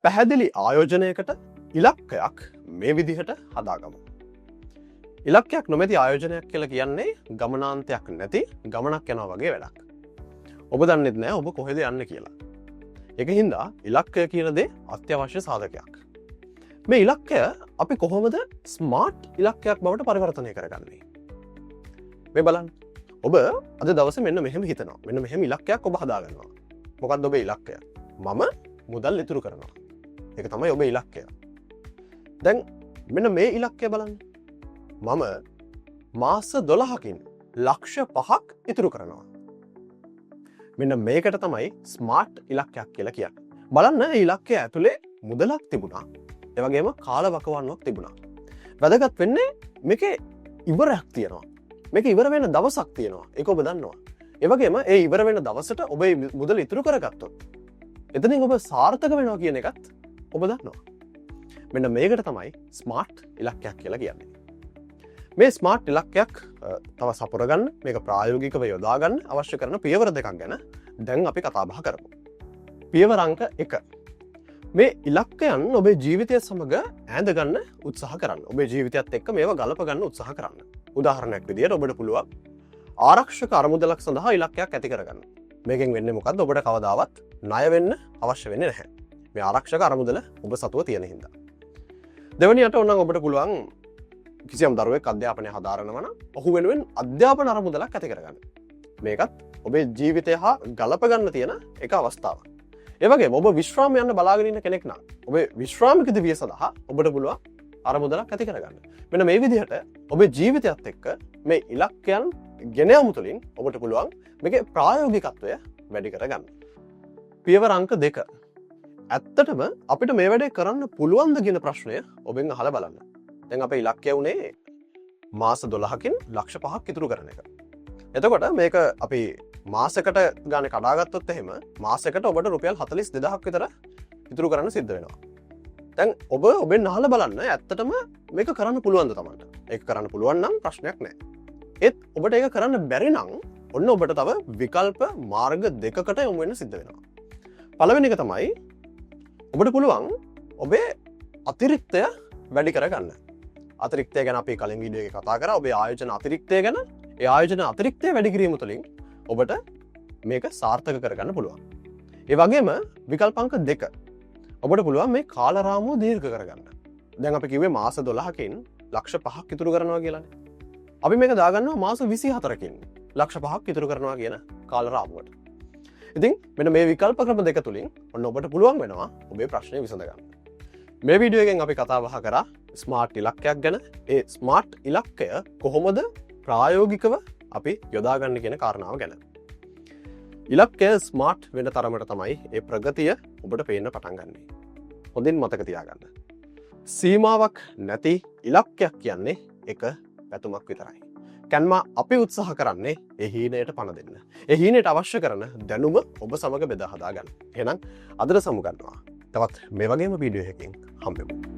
පැහැදිලි ආයෝජනයකට ඉලක්කයක් මේ විදිහට හදාගමු. ඉලක්කයක් නොමැති ආයෝජනයක් කියලා කියන්නේ ගමනාන්තයක් නැති ගමනක් යනවා වගේ වැඩක්. ඔබ දන්නෙත් නෑ ඔබ කොහෙද යන්න කියලා. ඒක හින්දා ඉලක්කය කියන දේ අත්‍යවශ්‍ය සාධකයක්. මේ ඉලක්කය අපි කොහොමද ස්මාර්ට් ඉලක්කයක් බවට පරිවර්තනය කරගන්නේ? මේ බලන්න. ඔබ අද දවසේ මෙන්න මෙහෙම හිතනවා. මෙන්න මෙහෙම ඉලක්කයක් ඔබ හදාගන්නවා. මොකක්ද ඔබේ ඉලක්කය? මම මුදල් ඉතුරු කරනවා. ඒක තමයි ඔබේ ඉලක්කය. දැන් මෙන්න මේ ඉලක්කය බලන්න. මම මාස 12කින් ලක්ෂ 5ක් ඉතුරු කරනවා. මෙන්න මේකට තමයි ස්මාර්ට් ඉලක්කයක් කියලා කියන්නේ. බලන්න මේ ඉලක්කය ඇතුලේ මුදලක් තිබුණා. ඒ වගේම කාලවකවානුවක් තිබුණා. වැදගත් වෙන්නේ මේකේ ඉවරයක් තියෙනවා. මේක ඉවර වෙන දවසක් තියෙනවා. ඒක ඔබ දන්නවා. ඒ වගේම ඒ ඉවර වෙන දවසට ඔබේ මුදල ඉතුරු කරගත්තොත් එතනින් ඔබ සාර්ථක වෙනවා කියන එකත් ඔබ දන්නවා. මෙන්න මේකට තමයි ස්මාර්ට් ඉලක්කයක් කියලා කියන්නේ. මේ ස්මාර්ට් ඉලක්කයක් තව සපුරගන්න මේක ප්‍රායෝගිකව යොදා ගන්න අවශ්‍ය කරන පියවර දෙකක් ගැන දැන් අපි කතා බහ කරමු. පියවර අංක 1. මේ ඉලක්කයන් ඔබේ ජීවිතය සමග ඈඳ ගන්න උත්සාහ කරන්න. ඔබේ ජීවිතයත් එක්ක මේවා ගලප ගන්න උත්සාහ කරන්න. උදාහරණයක් විදියට ඔබට පුළුවන් ආරක්ෂක අරමුදලක් සඳහා ඉලක්කයක් ඇති කරගන්න. මේකෙන් වෙන්නේ මොකද්ද? ඔබට කවදාවත් ණය වෙන්න අවශ්‍ය වෙන්නේ නැහැ. මේ ආරක්ෂක අරමුදල ඔබ සතුව තියෙන හින්දා. දෙවැනියට ඕනනම් ඔබට පුළුවන් කිසියම් දරුවෙක් අධ්‍යාපනය හදාරනවා නම් ඔහු වෙනුවෙන් අධ්‍යාපන අරමුදලක් ඇති කරගන්න. මේකත් ඔබේ ජීවිතය හා ගලප ගන්න තියෙන එක අවස්ථාවක්. ඒ වගේම ඔබ විශ්‍රාම යන්න බලාගෙන ඉන්න කෙනෙක් නම් ඔබේ විශ්‍රාමික දිවිය සඳහා ඔබට පුළුවන් අරමුදලක් ඇති කරගන්න. මෙන්න මේ විදිහට ඔබේ ජීවිතයත් එක්ක මේ ඉලක්කයන් ගෙන යාම තුළින් ඔබට පුළුවන් මේකේ ප්‍රායෝගිකත්වය වැඩි කරගන්න. පියවර අංක 2. ඇත්තටම අපිට මේ වැඩේ කරන්න පුළුවන්ද කියන ප්‍රශ්නය ඔබෙන් අහලා බලන්න. දැන් අපේ ඉලක්කය උනේ මාස 12කින් ලක්ෂ 5ක් ඉතුරු කරන එක. එතකොට මේක අපි මාසයකට ගානේ කඩාගත්තොත් එහෙම මාසයකට ඔබට රුපියල් 42000ක් විතර ඉතුරු කරන්න සිද්ධ වෙනවා. දැන් ඔබ ඔබෙන් අහලා බලන්න ඇත්තටම මේක කරන්න පුළුවන්ද තමන්ට? ඒක කරන්න පුළුවන් නම් ප්‍රශ්නයක් නැහැ. ඒත් ඔබට ඒක කරන්න බැරි නම් ඔන්න ඔබට තව විකල්ප මාර්ග දෙකකට යොමු වෙන්න සිද්ධ වෙනවා. පළවෙනි එක තමයි ඔබට පුළුවන් ඔබේ අතිරික්තය වැඩි කරගන්න. අතිරික්තය ගැන අපි කලින් වීඩියෝ එකේ කතා කරා. ඔබේ ආයෝජන අතිරික්තය ගැන. ඒ ආයෝජන අතිරික්තය වැඩි කිරීම තුළින් ඔබට මේක සාර්ථක කරගන්න පුළුවන්. ඒ වගේම විකල්ප අංක 2. ඔබට පුළුවන් මේ කාලරාමුව දීර්ඝ කරගන්න. දැන් අපි කිව්වේ මාස 12කින් ලක්ෂ 5ක් ඉතුරු කරනවා කියලානේ. අපි මේක දාගන්නවා මාස 24කින් ලක්ෂ 5ක් ඉතුරු කරනවා කියන කාලරාමුවට. ඉතින් මෙන්න මේ විකල්ප ක්‍රම දෙක තුලින් ඔන්න ඔබට පුළුවන් වෙනවා ඔබේ ප්‍රශ්නය විසඳගන්න. මේ වීඩියෝ එකෙන් අපි කතා බහ කරා ස්මාර්ට් ඉලක්කයක් ගැන. ඒ ස්මාර්ට් ඉලක්කය කොහොමද ප්‍රායෝගිකව අපි යොදාගන්න කියන කාරණාව ගැන. ඉලක්කය ස්මාර්ට් වෙන තරමට තමයි ඒ ප්‍රගතිය ඔබට පේන්න පටන් ගන්න. හොඳින් මතක තියාගන්න. සීමාවක් නැති ඉලක්කයක් කියන්නේ එක පැතුමක් විතරයි. කැන්මා අපි උත්සාහ කරන්නේ ඒ හීනයට පණ දෙන්න. ඒ හීනයට අවශ්‍ය කරන දැනුම ඔබ සමග බෙදා හදා ගන්න. එහෙනම් අදට සමු ගන්නවා. තවත් මේ වගේම වීඩියෝ එකකින් හම්බෙමු.